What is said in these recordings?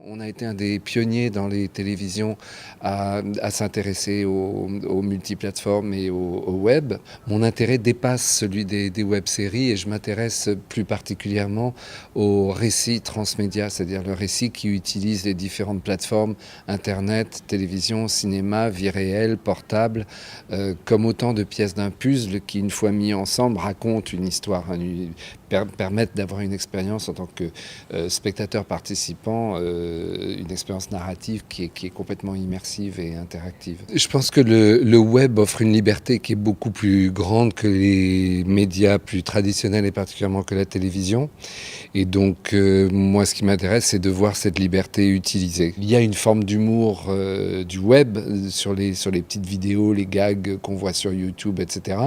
On a été un des pionniers dans les télévisions à s'intéresser aux multiplateformes et au web. Mon intérêt dépasse celui des web-séries et je m'intéresse plus particulièrement aux récits transmédia, c'est-à-dire le récit qui utilise les différentes plateformes, Internet, télévision, cinéma, vie réelle, portable, comme autant de pièces d'un puzzle qui, une fois mis ensemble, racontent une histoire, permettent d'avoir une expérience en tant que spectateur participant, une expérience narrative qui est complètement immersive et interactive. Je pense que le web offre une liberté qui est beaucoup plus grande que les médias plus traditionnels et particulièrement que la télévision. Et donc, moi, ce qui m'intéresse, c'est de voir cette liberté utilisée. Il y a une forme d'humour du web sur les petites vidéos, les gags qu'on voit sur YouTube, etc.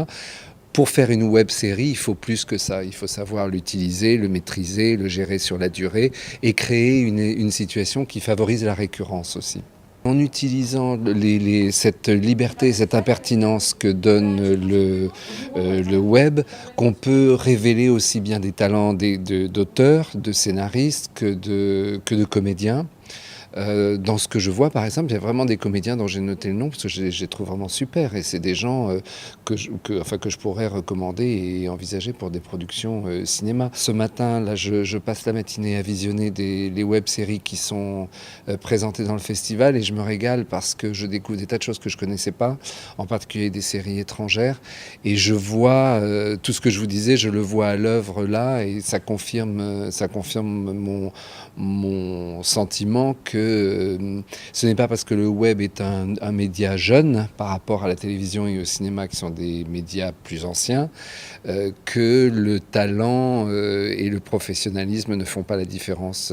Pour faire une web série, il faut plus que ça. Il faut savoir l'utiliser, le maîtriser, le gérer sur la durée et créer une situation qui favorise la récurrence aussi. En utilisant cette liberté, cette impertinence que donne le web, qu'on peut révéler aussi bien des talents d'auteurs, de scénaristes que de comédiens. Dans ce que je vois, par exemple, il y a vraiment des comédiens dont j'ai noté le nom parce que je les trouve vraiment super et c'est des gens que je pourrais recommander et envisager pour des productions cinéma. Ce matin, là, je passe la matinée à visionner les web-séries qui sont présentées dans le festival et je me régale parce que je découvre des tas de choses que je connaissais pas, en particulier des séries étrangères, et je vois tout ce que je vous disais, je le vois à l'œuvre là et ça confirme mon sentiment que ce n'est pas parce que le web est un média jeune par rapport à la télévision et au cinéma qui sont des médias plus anciens que le talent et le professionnalisme ne font pas la différence.